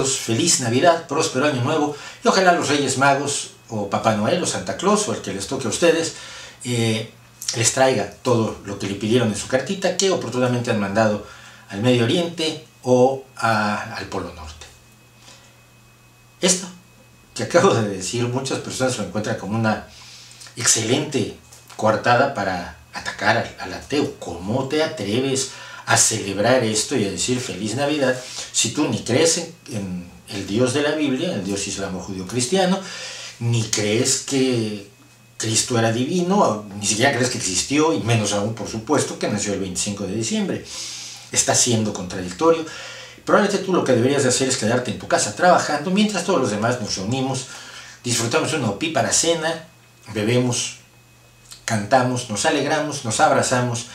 todos feliz Navidad, próspero año nuevo y ojalá los Reyes Magos o Papá Noel o Santa Claus o el que les toque a ustedes les traiga todo lo que le pidieron en su cartita que oportunamente han mandado al Medio Oriente o al Polo Norte. Esto que acabo de decir, muchas personas lo encuentran como una excelente coartada para atacar al ateo. ¿Cómo te atreves a celebrar esto y a decir feliz Navidad si tú ni crees en el Dios de la Biblia, el Dios islamo-judío-cristiano, ni crees que Cristo era divino, ni siquiera crees que existió, y menos aún, por supuesto, que nació el 25 de diciembre? Está siendo contradictorio. Probablemente tú lo que deberías de hacer es quedarte en tu casa trabajando, mientras todos los demás nos reunimos, disfrutamos una opípara cena, bebemos, cantamos, nos alegramos, nos abrazamos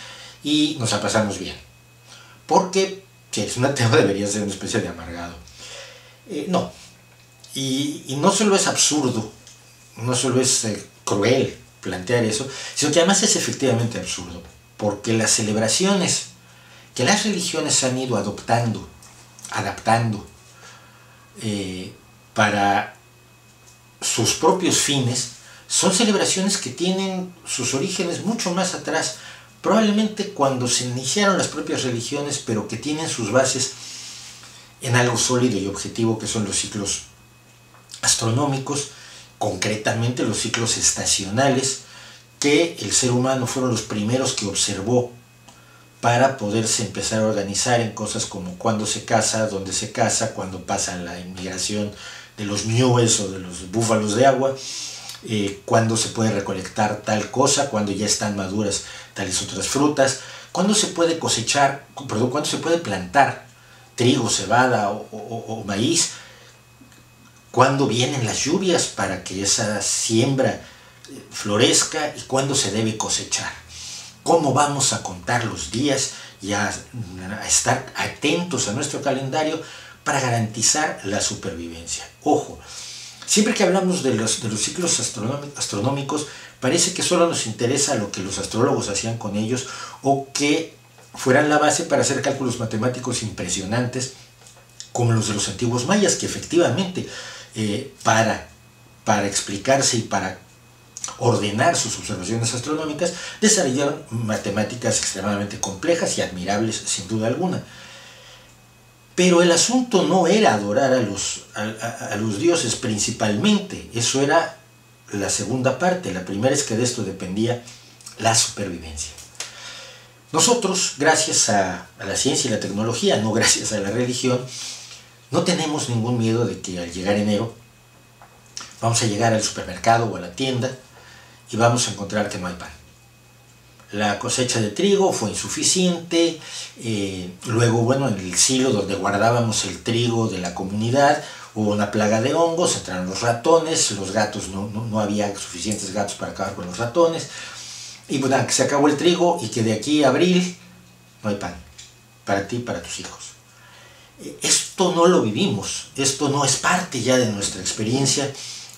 y nos la pasamos bien. Porque si eres un ateo deberías ser una especie de amargado. No. Y no solo es absurdo, no solo es cruel plantear eso, sino que además es efectivamente absurdo, porque las celebraciones que las religiones han ido adaptando para sus propios fines, son celebraciones que tienen sus orígenes mucho más atrás, probablemente cuando se iniciaron las propias religiones, pero que tienen sus bases en algo sólido y objetivo, que son los ciclos astronómicos, concretamente los ciclos estacionales, que el ser humano fueron los primeros que observó para poderse empezar a organizar en cosas como cuándo se casa, dónde se casa, cuándo pasa la inmigración de los ñúes o de los búfalos de agua, cuándo se puede recolectar tal cosa, cuándo ya están maduras tales otras frutas, cuándo se puede cosechar, perdón, cuándo se puede plantar trigo, cebada o maíz, cuándo vienen las lluvias para que esa siembra florezca y cuándo se debe cosechar. Cómo vamos a contar los días y a estar atentos a nuestro calendario para garantizar la supervivencia. Ojo, siempre que hablamos de los ciclos astronómicos, parece que solo nos interesa lo que los astrólogos hacían con ellos o que fueran la base para hacer cálculos matemáticos impresionantes como los de los antiguos mayas, que efectivamente para explicarse y para ordenar sus observaciones astronómicas desarrollaron matemáticas extremadamente complejas y admirables sin duda alguna. Pero el asunto no era adorar a los dioses principalmente, eso era la segunda parte. La primera es que de esto dependía la supervivencia. Nosotros, gracias a la ciencia y la tecnología, no gracias a la religión, no tenemos ningún miedo de que al llegar enero vamos a llegar al supermercado o a la tienda y vamos a encontrar que no hay pan. La cosecha de trigo fue insuficiente, luego, bueno, en el silo donde guardábamos el trigo de la comunidad hubo una plaga de hongos, entraron los ratones, los gatos, no había suficientes gatos para acabar con los ratones, y bueno, que se acabó el trigo y que de aquí a abril no hay pan, para ti y para tus hijos. Esto no lo vivimos, esto no es parte ya de nuestra experiencia,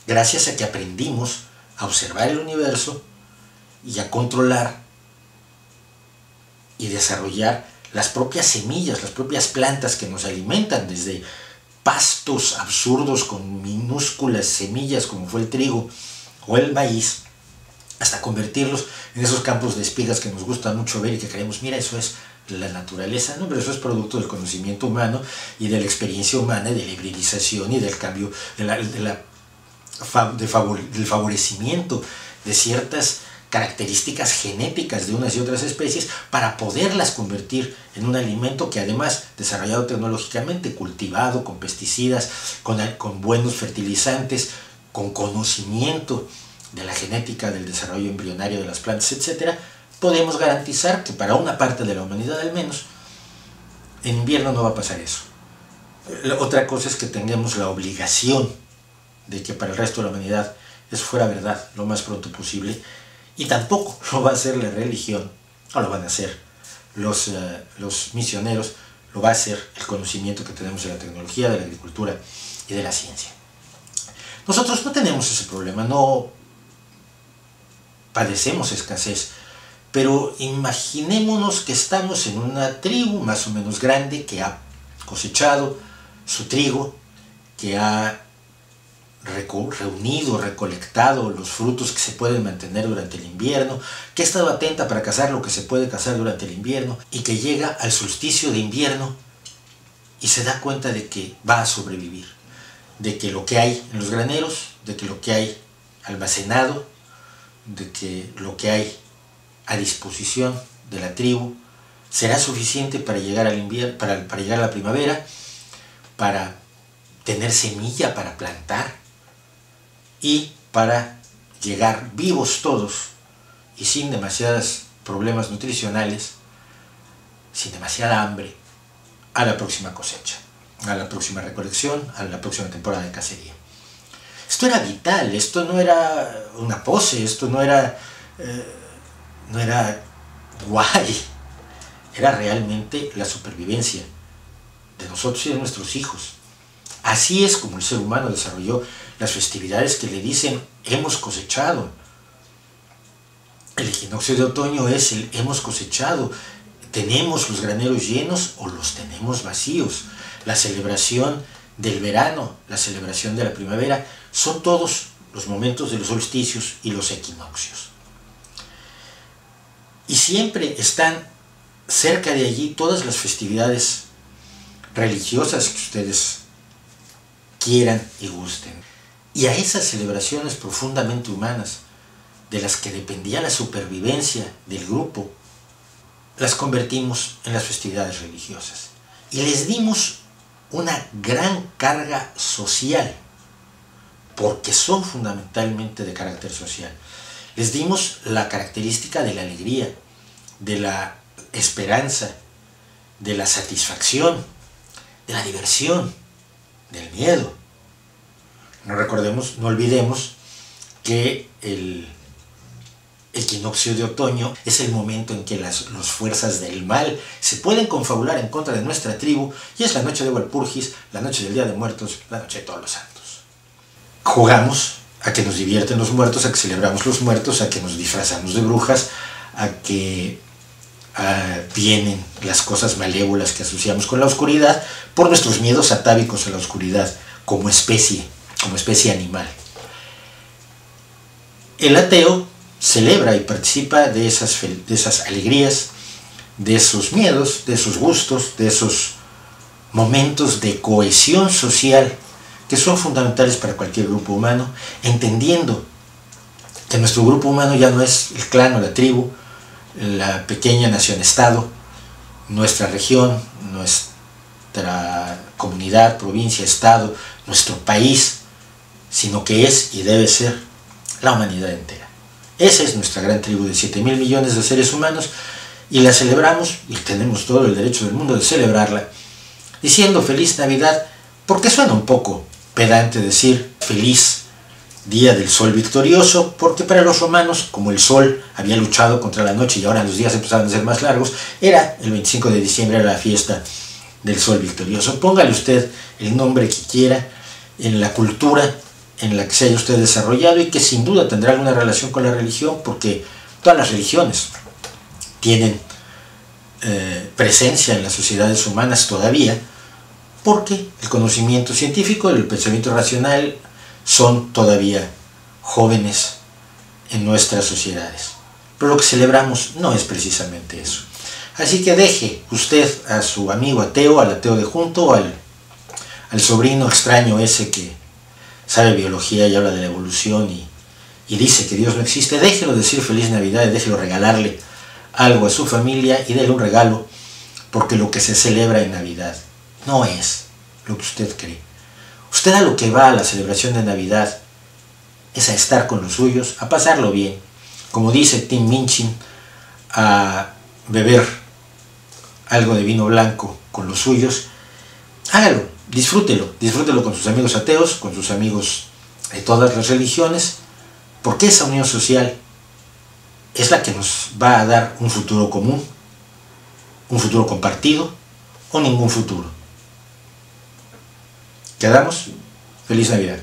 gracias a que aprendimos a observar el universo y a controlar y desarrollar las propias semillas, las propias plantas que nos alimentan, desde pastos absurdos con minúsculas semillas como fue el trigo o el maíz, hasta convertirlos en esos campos de espigas que nos gusta mucho ver y que creemos, mira, eso es la naturaleza. No, pero eso es producto del conocimiento humano y de la experiencia humana, de la hibridización y del cambio, del favorecimiento de ciertas características genéticas de unas y otras especies para poderlas convertir en un alimento que, además, desarrollado tecnológicamente, cultivado con pesticidas, con buenos fertilizantes, con conocimiento de la genética del desarrollo embrionario de las plantas, etc., podemos garantizar que para una parte de la humanidad al menos, en invierno no va a pasar eso. Otra cosa es que tengamos la obligación de que para el resto de la humanidad eso fuera verdad lo más pronto posible, y tampoco lo va a hacer la religión, no lo van a hacer los misioneros, lo va a hacer el conocimiento que tenemos de la tecnología, de la agricultura y de la ciencia. Nosotros no tenemos ese problema, no padecemos escasez, pero imaginémonos que estamos en una tribu más o menos grande que ha cosechado su trigo que ha reunido, recolectado los frutos que se pueden mantener durante el invierno, que ha estado atenta para cazar lo que se puede cazar durante el invierno y que llega al solsticio de invierno y se da cuenta de que va a sobrevivir, de que lo que hay en los graneros, de que lo que hay almacenado, de que lo que hay a disposición de la tribu será suficiente para llegar al invierno, para llegar a la primavera, para tener semilla para plantar y para llegar vivos todos y sin demasiados problemas nutricionales, sin demasiada hambre, a la próxima cosecha, a la próxima recolección, a la próxima temporada de cacería. Esto era vital, esto no era una pose, esto no era guay, era realmente la supervivencia de nosotros y de nuestros hijos. Así es como el ser humano desarrolló las festividades que le dicen hemos cosechado. El equinoccio de otoño es el hemos cosechado. ¿Tenemos los graneros llenos o los tenemos vacíos? La celebración del verano, la celebración de la primavera, son todos los momentos de los solsticios y los equinoccios. Y siempre están cerca de allí todas las festividades religiosas que ustedes quieran y gusten. Y a esas celebraciones profundamente humanas, de las que dependía la supervivencia del grupo, las convertimos en las festividades religiosas. Y les dimos una gran carga social, porque son fundamentalmente de carácter social. Les dimos la característica de la alegría, de la esperanza, de la satisfacción, de la diversión, del miedo. No olvidemos que el equinoccio de otoño es el momento en que las fuerzas del mal se pueden confabular en contra de nuestra tribu, y es la noche de Walpurgis, la noche del Día de Muertos, la noche de Todos los Santos. Jugamos a que nos divierten los muertos, a que celebramos los muertos, a que nos disfrazamos de brujas, a que vienen las cosas malévolas que asociamos con la oscuridad por nuestros miedos atávicos a la oscuridad como especie animal. El ateo celebra y participa de esas alegrías, de esos miedos, de esos gustos, de esos momentos de cohesión social que son fundamentales para cualquier grupo humano, entendiendo que nuestro grupo humano ya no es el clan o la tribu, la pequeña nación-estado, nuestra región, nuestra comunidad, provincia, estado, nuestro país, sino que es y debe ser la humanidad entera. Esa es nuestra gran tribu de 7.000 millones de seres humanos, y la celebramos, y tenemos todo el derecho del mundo de celebrarla, diciendo Feliz Navidad, porque suena un poco pedante decir Feliz Día del Sol Victorioso, porque para los romanos, como el sol había luchado contra la noche y ahora los días empezaban a ser más largos, era el 25 de diciembre, era la fiesta del Sol Victorioso. Póngale usted el nombre que quiera, en la cultura en la que se haya usted desarrollado, y que sin duda tendrá alguna relación con la religión, porque todas las religiones tienen presencia en las sociedades humanas todavía, porque el conocimiento científico, el pensamiento racional son todavía jóvenes en nuestras sociedades. Pero lo que celebramos no es precisamente eso. Así que deje usted a su amigo ateo, al ateo de junto, o al sobrino extraño ese que sabe biología y habla de la evolución y dice que Dios no existe, déjelo decir Feliz Navidad y déjelo regalarle algo a su familia y déle un regalo, porque lo que se celebra en Navidad no es lo que usted cree. Usted a lo que va a la celebración de Navidad es a estar con los suyos, a pasarlo bien, como dice Tim Minchin, a beber algo de vino blanco con los suyos. Hágalo, disfrútelo con sus amigos ateos, con sus amigos de todas las religiones, porque esa unión social es la que nos va a dar un futuro común, un futuro compartido o ningún futuro. ¿Quedamos? Feliz Navidad.